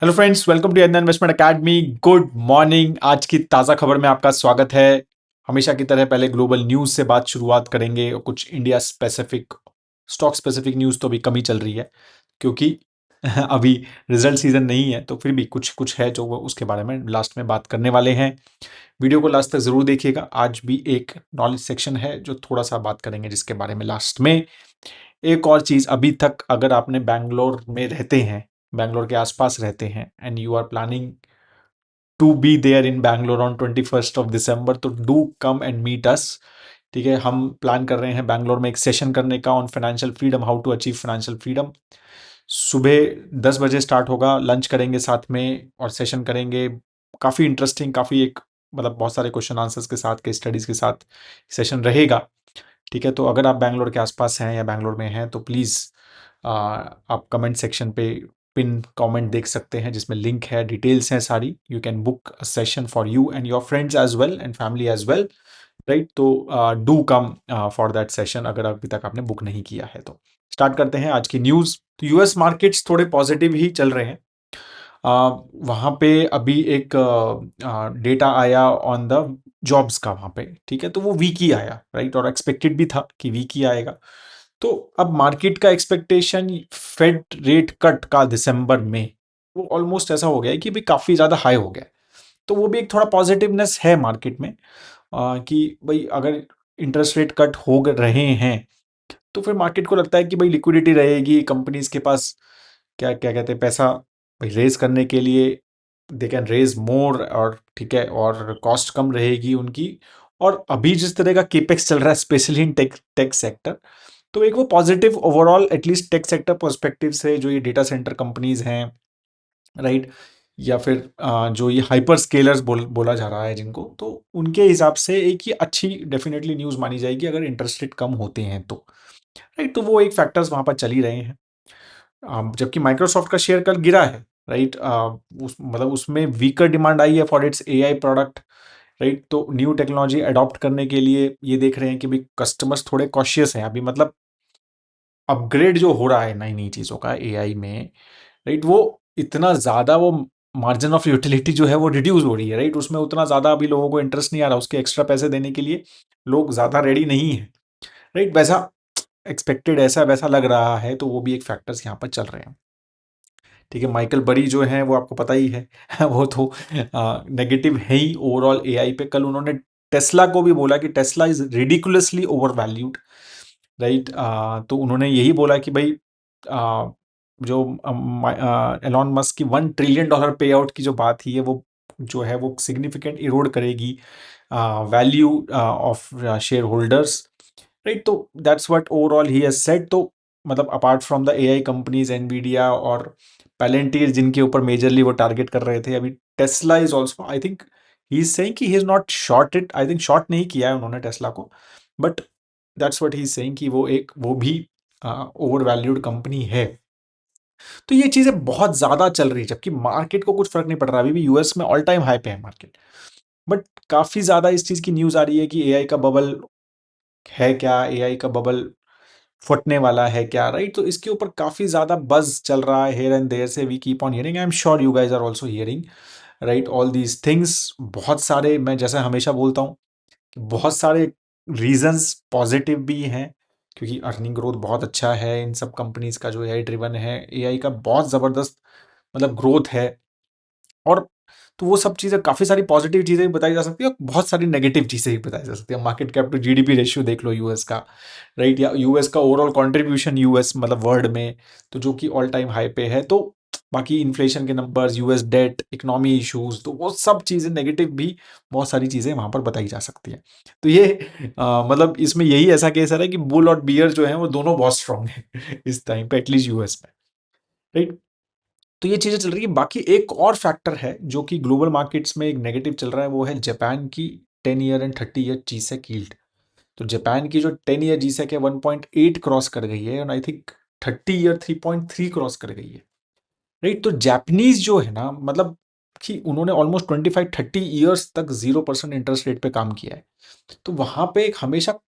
Hello friends, welcome to investment academy. Good morning. आज की ताज़ा खबर में आपका स्वागत है। हमेशा की तरह पहले ग्लोबल न्यूज़ से बात शुरुआत करेंगे और कुछ India specific stock specific news तो अभी कम ही चल रही है क्योंकि अभी रिजल्ट सीजन नहीं है, तो फिर भी कुछ कुछ है जो वो उसके बारे में लास्ट में बात करने वाले हैं। वीडियो को लास्ट तक ज़रूर देखिएगा। आज भी एक नॉलेज सेक्शन है जो थोड़ा सा बात करेंगे जिसके बारे में लास्ट में। एक और चीज़, अभी तक अगर आपने बैंगलोर में रहते हैं, बैंगलोर के आसपास रहते हैं and you are planning to be there in Bangalore on 21 दिसंबर, तो do come and meet us. ठीक है, हम प्लान कर रहे हैं बैंगलोर में एक सेशन करने का on financial freedom, how to achieve financial freedom. सुबह 10 बजे स्टार्ट होगा, लंच करेंगे साथ में और सेशन करेंगे। काफ़ी इंटरेस्टिंग, काफ़ी एक मतलब बहुत सारे क्वेश्चन आंसर्स के साथ, केस स्टडीज़ के साथ सेशन रहेगा। ठीक है, तो अगर आप बैंगलोर के आसपास हैं या बैंगलोर में हैं तो प्लीज़ आप कमेंट सेक्शन पे पिन कमेंट देख सकते हैं जिसमें लिंक है, डिटेल्स हैं सारी। You can book a session for you and your friends as well and family as well, right. तो do come for that session अगर अभी तक आपने बुक नहीं किया है तो। स्टार्ट करते हैं आज की न्यूज़। तो यूएस मार्केट्स थोड़े पॉजिटिव ही चल रहे हैं। वहाँ पे अभी एक डेटा आया ऑन द जॉब्स का वहाँ पे, ठीक है, तो वो वीक ही आया, राइट, और एक्सपेक्टेड भी था कि वीक ही आएगा। तो अब मार्केट का एक्सपेक्टेशन फेड रेट कट का दिसंबर में वो ऑलमोस्ट ऐसा हो गया है कि भाई काफ़ी ज़्यादा हाई हो गया है। तो वो भी एक थोड़ा पॉजिटिवनेस है मार्केट में, कि भाई अगर इंटरेस्ट रेट कट हो रहे हैं तो फिर मार्केट को लगता है कि भाई लिक्विडिटी रहेगी कंपनीज के पास, क्या क्या कहते हैं, पैसा भाई रेज करने के लिए दे कैन रेज मोर, और ठीक है, और कॉस्ट कम रहेगी उनकी। और अभी जिस तरह का केपेक्स चल रहा है specially in tech tech sector, तो एक वो positive overall atleast tech sector perspective से जो ये डेटा सेंटर कंपनीज हैं, राइट, या फिर जो ये हाइपर स्केलर्स बोला जा रहा है जिनको, तो उनके हिसाब से एक ही अच्छी डेफिनेटली न्यूज़ मानी जाएगी अगर इंटरेस्ट रेट कम होते हैं तो, राइट। तो वो एक फैक्टर्स वहाँ पर चल ही रहे हैं। जबकि माइक्रोसॉफ्ट का शेयर कल गिरा है, राइट। मतलब उसमें वीकर डिमांड आई है for its AI product, right. तो न्यू टेक्नोलॉजी अडॉप्ट करने के लिए ये देख रहे हैं कि भाई कस्टमर्स थोड़े कॉशियस हैं अभी, मतलब अपग्रेड जो हो रहा है नई नई चीज़ों का एआई में, राइट, वो इतना ज़्यादा वो मार्जिन ऑफ यूटिलिटी जो है वो रिड्यूस हो रही है, राइट। उसमें उतना ज़्यादा अभी लोगों को इंटरेस्ट नहीं आ रहा, उसके एक्स्ट्रा पैसे देने के लिए लोग ज़्यादा रेडी नहीं है, राइट। वैसा एक्सपेक्टेड ऐसा वैसा लग रहा है, तो वो भी एक फैक्टर्स यहाँ पर चल रहे हैं। ठीक है, माइकल बरी जो है वो आपको पता ही है वो तो नेगेटिव है ही ओवरऑल एआई पे। कल उन्होंने टेस्ला को भी बोला कि Tesla is ridiculously over valued, right. तो उन्होंने यही बोला कि भाई जो एलॉन मस्क की $1 ट्रिलियन पे आउट की जो बात ही है वो जो है वो सिग्निफिकेंट इरोड करेगी value of shareholders, right. तो that's what overall he has said. तो मतलब apart from the AI companies Nvidia और पैलेंटियर जिनके ऊपर मेजरली वो टारगेट कर रहे थे, अभी Tesla is also, I think he is saying कि he is not short it, I think short नहीं किया है उन्होंने टेस्ला को, but that's what he is saying कि वो भी ओवर वैल्यूड कंपनी है। तो ये चीजें बहुत ज्यादा चल रही है जबकि मार्केट को कुछ फर्क नहीं पड़ रहा, अभी भी यूएस में ऑल टाइम हाई पे है मार्केट। बट काफी ज्यादा इस चीज की न्यूज आ रही है कि एआई का बबल है क्या, एआई का बबल फटने वाला है क्या, राइट। तो इसके ऊपर काफी ज्यादा बज चल रहा है हेयर एंड देयर से, we keep on hearing, I am sure you guys are also hearing, right, all these things. बहुत सारे, मैं जैसे हमेशा बोलता हूँ कि बहुत सारे रीजंस पॉजिटिव भी हैं, क्योंकि अर्निंग ग्रोथ बहुत अच्छा है इन सब कंपनीज का जो एआई ड्रिवन है, एआई का बहुत जबरदस्त मतलब ग्रोथ है। और तो वो सब चीज़ें, काफ़ी सारी पॉजिटिव चीज़ें भी बताई जा सकती है और बहुत सारी नेगेटिव चीज़ें भी बताई जा सकती है। Market cap to GDP ratio देख लो यूएस का, राइट, या यूएस का ओवरऑल कंट्रीब्यूशन यूएस मतलब वर्ल्ड में, तो जो कि ऑल टाइम हाई पे है। तो बाकी इन्फ्लेशन के numbers, US debt, economy issues, तो वो सब चीज़ें नेगेटिव भी बहुत सारी चीज़ें वहाँ पर बताई जा सकती हैं। तो ये मतलब इसमें यही ऐसा केस है कि बुल और बियर जो है वो दोनों बहुत स्ट्रांग है इस टाइम पे, एटलीस्ट यूएस में, राइट। तो ये चीज़ें चल रही है। बाकी एक और फैक्टर है जो कि ग्लोबल मार्केट्स में एक नेगेटिव चल रहा है, वो है जापान की 10 year and 30 year G-sec yield. तो जापान की जो 10 ईयर जीसेक है 1.8 क्रॉस कर गई है, और आई थिंक 30 ईयर 3.3 क्रॉस कर गई है, राइट। तो जापानीज जो है ना, मतलब कि उन्होंने ऑलमोस्ट 25-30 ईयर्स तक 0% इंटरेस्ट रेट पे काम किया है। तो वहां पे एक हमेशा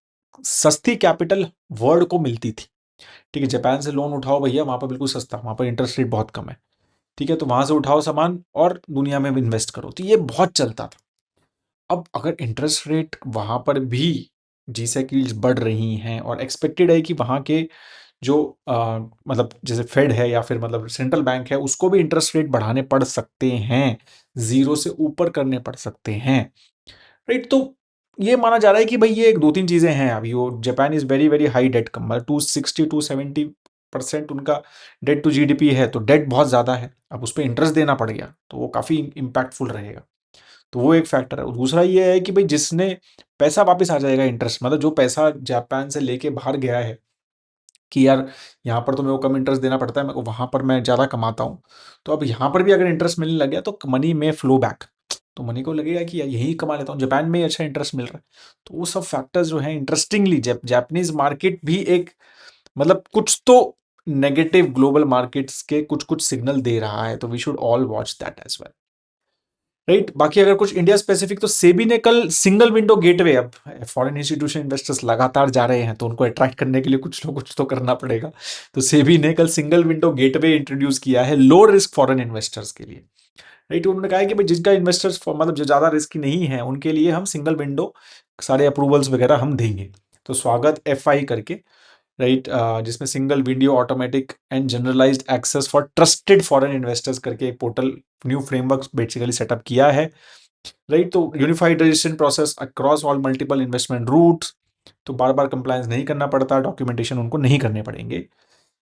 सस्ती कैपिटल वर्ल्ड को मिलती थी। ठीक है, जापान से लोन उठाओ भैया, वहां पर बिल्कुल सस्ता, वहां पर इंटरेस्ट रेट बहुत कम है। ठीक है, तो वहां से उठाओ सामान और दुनिया में इन्वेस्ट करो, तो ये बहुत चलता था। अब अगर इंटरेस्ट रेट वहां पर भी G-Sec यील्ड्स बढ़ रही हैं और एक्सपेक्टेड है कि वहां के जो मतलब जैसे फेड है या फिर मतलब सेंट्रल बैंक है, उसको भी इंटरेस्ट रेट बढ़ाने पड़ सकते हैं, जीरो से ऊपर करने पड़ सकते हैं, राइट। तो ये माना जा रहा है कि भाई ये एक दो तीन चीजें हैं। अभी वो Japan is very very high debt, कम 260-270% उनका डेट टू जीडीपी है, तो डेट बहुत ज्यादा है। अब उस पर इंटरेस्ट देना पड़ गया तो वो काफी इम्पैक्टफुल रहेगा, तो वो एक फैक्टर है। दूसरा ये है कि भाई जिसने पैसा वापस आ जाएगा, इंटरेस्ट मतलब जो पैसा जापान से लेके बाहर गया है कि यार यहाँ पर तो मेरे को कम इंटरेस्ट देना पड़ता है, मेरे को वहां पर मैं ज़्यादा कमाता हूँ, तो अब यहाँ पर भी अगर इंटरेस्ट मिलने लग गया तो मनी में फ्लो बैक, तो मनी को लगेगा कि यार यही कमा लेता हूँ, जापान में ही अच्छा इंटरेस्ट मिल रहा है। तो वो सब फैक्टर्स जो है, इंटरेस्टिंगली जापानीज मार्केट भी एक मतलब कुछ तो नेगेटिव ग्लोबल मार्केट्स के कुछ कुछ सिग्नल दे रहा है, तो we should all watch that as well, right. बाकी अगर कुछ इंडिया स्पेसिफिक, तो सेबी ने कल सिंगल विंडो गेटवे, अब फॉरेन इंस्टीट्यूशन इन्वेस्टर्स लगातार जा रहे हैं तो उनको अट्रैक्ट करने के लिए कुछ ना कुछ तो करना पड़ेगा, तो सेबी ने कल सिंगल विंडो गेटवे इंट्रोड्यूस किया है लो रिस्क फॉरेन इन्वेस्टर्स के लिए, राइट। उन्होंने कहा है कि भाई जिसका इन्वेस्टर्स मतलब जो ज्यादा रिस्क नहीं है उनके लिए हम सिंगल विंडो सारे अप्रूवल्स वगैरह हम देंगे, तो स्वागत FI करके, राइट, जिसमें single window automatic and generalised access for trusted foreign investors करके एक portal new framework basically setup किया है, राइट। तो unified registration process across all multiple investment routes, तो बार बार कंप्लायंस नहीं करना पड़ता, डॉक्यूमेंटेशन उनको नहीं करने पड़ेंगे,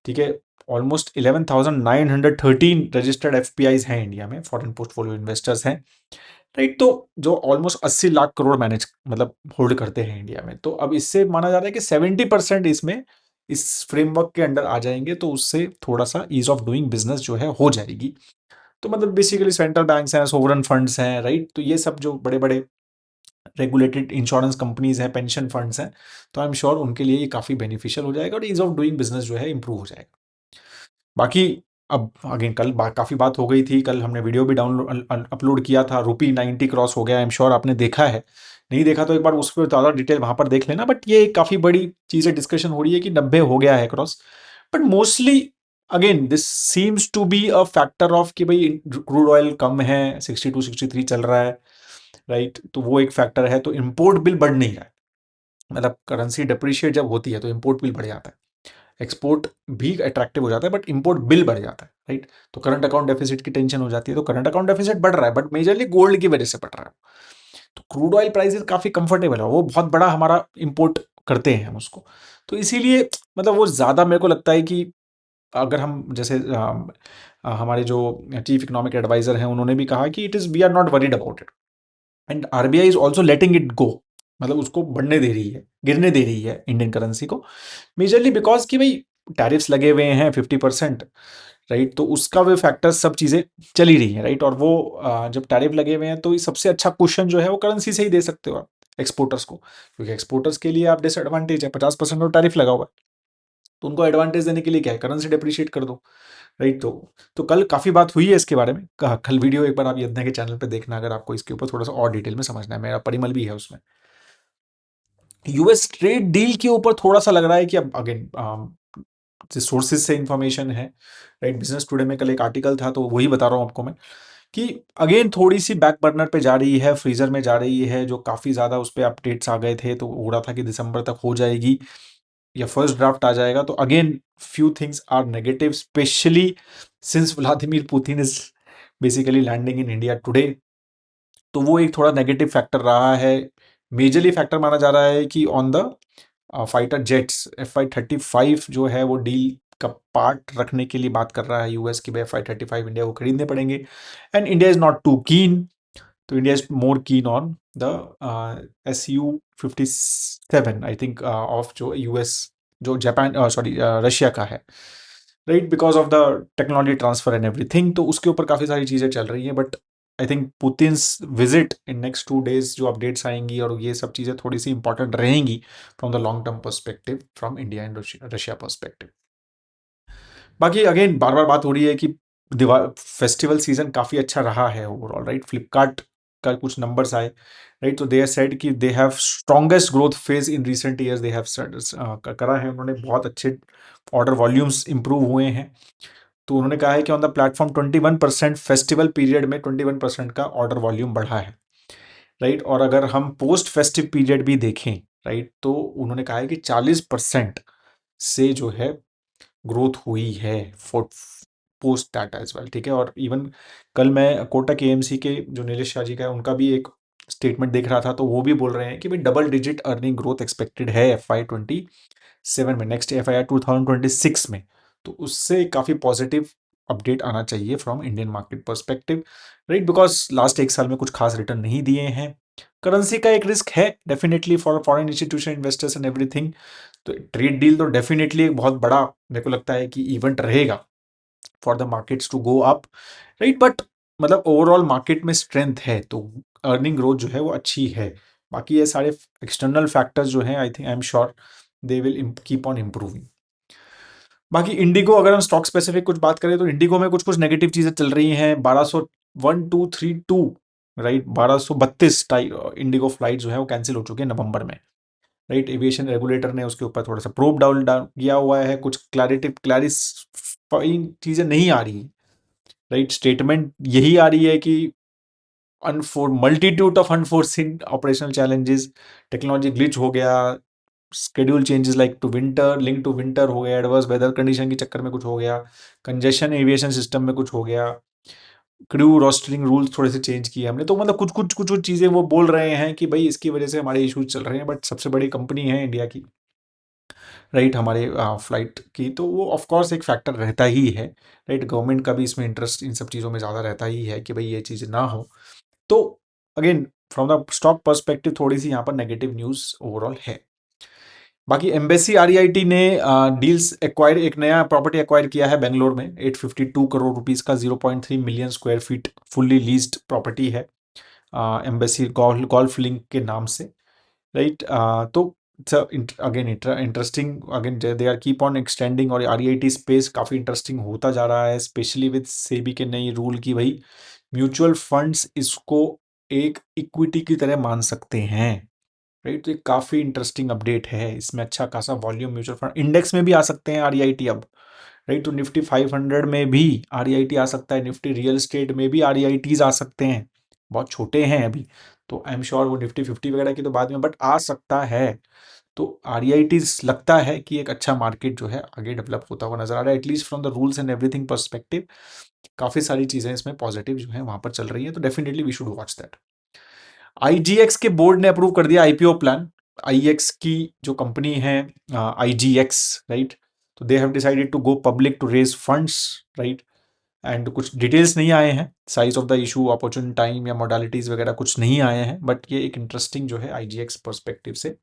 ठीक है। ऑलमोस्ट 11,913 रजिस्टर्ड FPIs हैं इंडिया में, फॉरेन पोर्टफोलियो इन्वेस्टर्स हैं, राइट। तो जो ऑलमोस्ट 80 लाख करोड़ मैनेज मतलब होल्ड करते हैं इंडिया में, तो अब इससे माना जा रहा है कि 70% इसमें इस फ्रेमवर्क के अंडर आ जाएंगे, तो उससे थोड़ा सा ईज ऑफ डूइंग बिजनेस जो है हो जाएगी। तो मतलब बेसिकली सेंट्रल बैंक्स हैं, सोवरन फंड्स हैं, राइट, तो ये सब जो बड़े बड़े रेगुलेटेड इंश्योरेंस कंपनीज हैं, पेंशन फंड्स हैं, तो आई एम श्योर उनके लिए ये काफी बेनिफिशियल हो जाएगा और ईज ऑफ डूइंग बिजनेस जो है इंप्रूव हो जाएगा। बाकी अब अगेन कल काफी बात हो गई थी, कल हमने वीडियो भी डाउनलोड अपलोड किया था, ₹90 क्रॉस हो गया, आई एम श्योर आपने देखा है, नहीं देखा तो एक बार उस पर ज़्यादा डिटेल वहां पर देख लेना। बट ये काफी बड़ी चीजें डिस्कशन हो रही है कि 90 हो गया है cross, but mostly again this seems to be a factor of कि भाई क्रूड ऑयल कम है, 62-63 चल रहा है, राइट, तो वो एक फैक्टर है। तो इम्पोर्ट बिल बढ़ नहीं रहा है, मतलब करेंसी डिप्रिशिएट जब होती है तो इम्पोर्ट बिल बढ़ जाता है, एक्सपोर्ट भी अट्रैक्टिव हो जाता है, बट इंपोर्ट बिल बढ़ जाता है, राइट। तो करंट अकाउंट डेफिसिट की टेंशन हो जाती है, तो करंट अकाउंट डेफिसिट बढ़ रहा है, बट मेजरली गोल्ड की वजह से बढ़ रहा है। तो क्रूड ऑयल प्राइसेस काफी कंफर्टेबल है, वो बहुत बड़ा हमारा इंपोर्ट करते हैं हम उसको, तो इसीलिए मतलब वो ज्यादा मेरे को लगता है कि अगर हम जैसे हमारे जो चीफ इकोनॉमिक एडवाइजर हैं उन्होंने भी कहा कि it is we are not worried about it, and RBI is also letting it go, मतलब उसको बढ़ने दे रही है, गिरने दे रही है इंडियन करेंसी को, मेजरली बिकॉज कि भाई टैरिफ्स लगे हुए हैं 50%, राइट, तो उसका वो फैक्टर सब चीजें चल ही रही हैं, राइट। और वो जब टैरिफ लगे हुए हैं तो ये सबसे अच्छा क्वेश्चन जो है वो करेंसी से ही दे सकते हो आप एक्सपोर्टर्स को, क्योंकि एक्सपोर्टर्स के लिए आप डिसएडवांटेज है, 50% का टैरिफ लगा हुआ है, तो उनको एडवांटेज देने के लिए क्या है, करेंसी डिप्रिशिएट कर दो, राइट। तो कल काफी बात हुई है इसके बारे में, कल वीडियो एक बार आप यज्ञ के चैनल पे देखना अगर आपको इसके ऊपर थोड़ा सा और डिटेल में समझना है, मेरा परिमल भी है उसमें। यूएस ट्रेड डील के ऊपर थोड़ा सा लग रहा है कि अब अगेन सोर्सेज से इंफॉर्मेशन है, राइट, बिजनेस टुडे में कल एक आर्टिकल था तो वही बता रहा हूँ आपको मैं कि अगेन थोड़ी सी बैक बर्नर पे जा रही है, फ्रीजर में जा रही है, जो काफी ज्यादा उस पर अपडेट्स आ गए थे, तो हो रहा था कि दिसंबर तक हो जाएगी या फर्स्ट ड्राफ्ट आ जाएगा, तो again few things are negative, specially since Vladimir Putin is basically landing in India today, तो वो एक थोड़ा नेगेटिव फैक्टर रहा है। मेजरली फैक्टर माना जा रहा है कि on the fighter jets FI-35 जो है वो डील का पार्ट रखने के लिए बात कर रहा है यूएस की, भाई FI-35 इंडिया को खरीदने पड़ेंगे, and India is not too keen, तो India is more keen on the SU-57 I think of जो यूएस जो जापान सॉरी रशिया का है, right, because of the technology transfer and everything, तो उसके ऊपर काफी सारी चीजें चल रही हैं। But I think Putin's visit in next 2 days जो अपडेट्स आएंगी और ये सब चीजें थोड़ी सी इंपॉर्टेंट रहेंगी from the long term perspective, from India and Russia perspective. बाकी अगेन बार बार बात हो रही है कि दिवाली फेस्टिवल सीजन काफी अच्छा रहा है ओवरऑल, राइट। फ्लिपकार्ट का कुछ नंबर्स आए, राइट, तो दे सेड कि they have strongest growth phase in recent years, they have करा है उन्होंने, बहुत अच्छे ऑर्डर वॉल्यूम्स इंप्रूव हुए हैं, तो उन्होंने कहा है कि on the platform 21% festival period में 21% का ऑर्डर वॉल्यूम बढ़ा है, राइट। और अगर हम पोस्ट फेस्टिव पीरियड भी देखें, राइट, तो उन्होंने कहा है कि 40% से जो है ग्रोथ हुई है for post that as well, ठीक है। और इवन कल मैं कोटक एएमसी के जो नीलेश शाह जी का है उनका भी एक स्टेटमेंट देख रहा था, तो वो भी बोल रहे हैं कि भाई double digit earning growth expected है FY27 में, नेक्स्ट FY 2026 में। तो उससे काफ़ी पॉजिटिव अपडेट आना चाहिए from Indian market perspective, right, because last एक साल में कुछ खास रिटर्न नहीं दिए हैं। करेंसी का एक रिस्क है definitely for foreign institution investors and everything. तो ट्रेड डील तो डेफिनेटली एक बहुत बड़ा मेरे को लगता है कि इवेंट रहेगा for the markets to go up, right. But मतलब ओवरऑल मार्केट में स्ट्रेंथ है, तो अर्निंग ग्रोथ जो है वो अच्छी है। बाकी ये सारे एक्सटर्नल फैक्टर्स जो हैं, I think, I am sure they will keep on improving. बाकी इंडिगो, अगर हम स्टॉक स्पेसिफिक कुछ बात करें तो इंडिगो में कुछ कुछ नेगेटिव चीजें चल रही हैं। 1232, राइट, 1232 इंडिगो फ्लाइट जो है वो कैंसिल हो चुकी है नवंबर में, राइट। एविएशन रेगुलेटर ने उसके ऊपर थोड़ा सा प्रोब डाउन किया हुआ है, कुछ क्लैरिफाइंग चीजें नहीं आ रही, राइट। स्टेटमेंट यही आ रही है कि multitude of unforeseen operational challenges, technology glitch हो गया, schedule changes like to winter, link to winter हो गया, एडवर्स वेदर कंडीशन के चक्कर में कुछ हो गया, कंजेशन एविएशन सिस्टम में कुछ हो गया, क्रू रोस्टरिंग रूल्स थोड़े से चेंज किए हमने। तो मतलब कुछ चीज़ें वो बोल रहे हैं कि भाई इसकी वजह से हमारे इश्यूज चल रहे हैं, बट सबसे बड़ी कंपनी है इंडिया की, राइट, हमारे फ्लाइट की, तो वो ऑफकोर्स एक फैक्टर रहता ही है, राइट। गवर्नमेंट का भी इसमें इंटरेस्ट इन सब चीज़ों में ज़्यादा रहता ही है कि भाई ये चीज़ ना हो। तो again from the stock perspective थोड़ी सी यहाँ पर नेगेटिव न्यूज़ ओवरऑल है। बाकी एम्बेसी आरईआईटी ने डील्स एक्वायर, एक नया प्रॉपर्टी एक्वायर किया है बेंगलोर में, 852 करोड़ रुपीस का, 0.3 million square feet fully leased property है, एम्बेसी गोल्फ लिंक के नाम से, राइट। तो again interesting, again they are keep on extending, और आरईआईटी स्पेस काफ़ी इंटरेस्टिंग होता जा रहा है, स्पेशली विद सेबी के नई रूल की भाई म्यूचुअल फंड्स इसको एक इक्विटी की तरह मान सकते हैं, राइट। तो ये काफ़ी इंटरेस्टिंग अपडेट है, इसमें अच्छा खासा वॉल्यूम म्यूचुअल फंड इंडेक्स में भी आ सकते हैं आरईआईटी अब, राइट। तो निफ्टी 500 में भी आरईआईटी आ सकता है, निफ्टी रियल एस्टेट में भी आरईआईटीज आ सकते हैं, बहुत छोटे हैं अभी, तो आई एम श्योर वो निफ्टी 50 वगैरह की तो बाद में, बट आ सकता है। तो आरईआईटीज लगता है कि एक अच्छा मार्केट जो है आगे डेवलप होता हुआ नजर आ रहा है, at least from the rules and everything perspective. काफ़ी सारी चीज़ें इसमें पॉजिटिव जो है वहाँ पर चल रही हैं, तो definitely we should watch that. IGX के बोर्ड ने अप्रूव कर दिया आईपीओ प्लान। आईएक्स की जो कंपनी है, आईजीएक्स, राइट, तो they have decided to go public to raise funds, right. And कुछ डिटेल्स नहीं आए हैं, size of the issue, opportunity time या मॉडलिटीज वगैरह कुछ नहीं आए हैं, बट ये एक इंटरेस्टिंग जो है आईजीएक्स पर्सपेक्टिव से।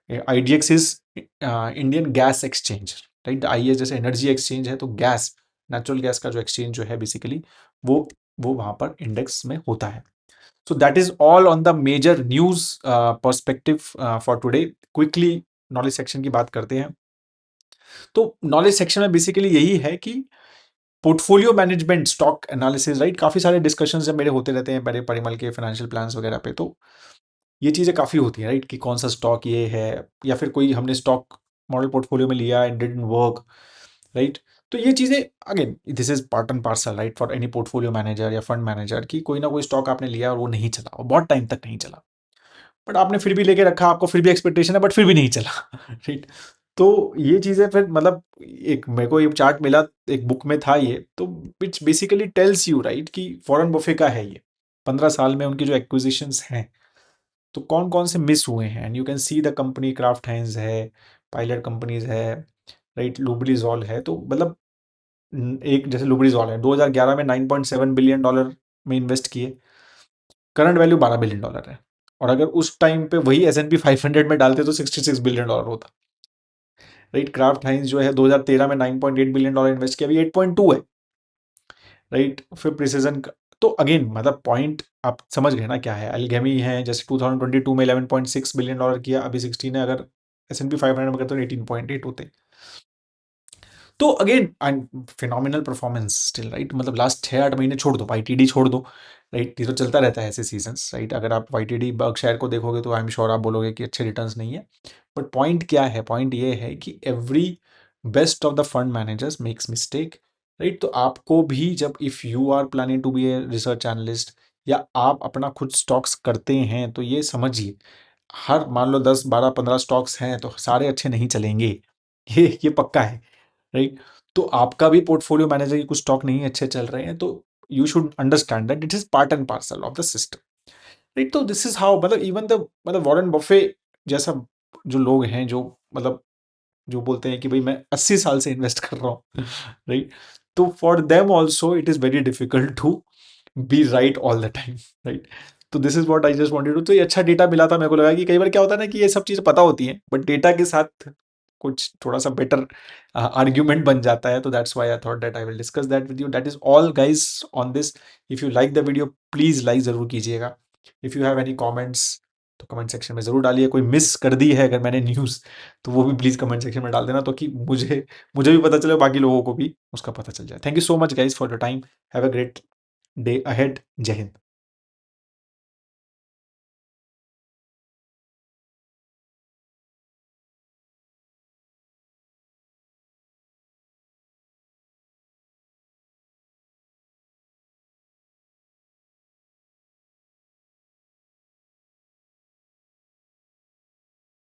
IGX is Indian gas exchange, right. आईएस जैसे एनर्जी एक्सचेंज है, तो गैस, नेचुरल गैस का जो एक्सचेंज जो है बेसिकली वो वहाँ पर इंडेक्स में होता है। So that is all on the major news perspective for today. Quickly knowledge section की बात करते हैं। तो नॉलेज सेक्शन में बेसिकली यही है कि portfolio management, stock analysis, right, काफी सारे डिस्कशंस जब मेरे होते रहते हैं मेरे परिमल के फाइनेंशियल प्लान्स वगैरह पे, तो ये चीजें काफी होती हैं, राइट, कि कौन सा स्टॉक ये है, या फिर कोई हमने स्टॉक मॉडल पोर्टफोलियो में लिया एंड डिडंट वर्क, राइट। तो ये चीजें again this is part and parcel, right, for any portfolio manager या फंड मैनेजर, कि कोई ना कोई स्टॉक आपने लिया और वो नहीं चला, वो बहुत टाइम तक नहीं चला, बट आपने फिर भी लेके रखा, आपको फिर भी एक्सपेक्टेशन है, बट फिर भी नहीं चला, राइट। तो ये चीजें फिर मतलब, एक मेरे को ये चार्ट मिला, एक बुक में था ये, तो which basically tells you, right, कि वॉरेन बफे का है ये, 15 साल में उनकी जो एक्विजिशंस हैं, तो कौन कौन से मिस हुए हैं, and you can see the company, Kraft Heinz है, पायलट कंपनीज है, राइट, लुब्रिजॉल है, तो मतलब एक जैसे लुब्रिजॉल है, 2011 में $9.7 बिलियन में इन्वेस्ट किए, करंट वैल्यू $12 बिलियन है, और अगर उस टाइम पे वही S&P 500 में डालते तो $66 बिलियन होता, राइट। क्राफ्ट हाइंस जो है 2013 में $9.8 बिलियन इन्वेस्ट किया, अभी 8.2 है, राइट। फिर प्रिसीजन, तो अगेन मतलब पॉइंट आप समझ गए ना क्या है। अल्गेमी है जैसे 2022 में $11.6 बिलियन किया, अभी 16 है, अगर S&P 500 में करते तो 18.8 होते। तो again phenomenal performance still, right, मतलब लास्ट 6-8 महीने छोड़ दो, वाईटीडी छोड़ दो, राइट, ये तो चलता रहता है ऐसे सीजन्स, राइट। अगर आप वाईटीडी बर्कशायर को देखोगे तो आई एम श्योर आप बोलोगे कि अच्छे रिटर्न्स नहीं है, बट पॉइंट क्या है, पॉइंट ये है कि every best of the fund managers makes mistake, right. तो आपको भी जब if you are planning to be a research analyst या आप अपना खुद स्टॉक्स करते हैं, तो ये समझिए हर मान लो 10 12 15 स्टॉक्स हैं तो सारे अच्छे नहीं चलेंगे। ये पक्का है, राइट। तो आपका भी पोर्टफोलियो मैनेजर के कुछ स्टॉक नहीं अच्छे चल रहे हैं, तो you should understand that it is part and parcel of the system, right. तो दिस इज हाउ, मतलब इवन द मतलब वॉरेन बफे जैसा जो लोग हैं, जो मतलब जो बोलते हैं कि भाई मैं 80 साल से इन्वेस्ट कर रहा हूँ, राइट। तो for them also it is very difficult to be right all the time, right. तो this is what I just wanted to, तो ये अच्छा डेटा मिला था। मेरे को लगा कि कई बार क्या होता है ना कि ये सब चीज़ें पता होती हैं बट डेटा के साथ कुछ थोड़ा सा बेटर आर्ग्यूमेंट बन जाता है, तो that's why I thought that I will discuss that with you. That is all guys on this. If you like the video please like जरूर कीजिएगा। If you have any comments तो comment section में जरूर डालिए। कोई miss कर दी है अगर मैंने न्यूज़, तो वो भी प्लीज कमेंट सेक्शन में डाल देना, तो कि मुझे मुझे भी पता चले, बाकी लोगों को भी उसका पता चल जाए। Thank you so much guys for your time. Have a great day ahead. जय हिंद।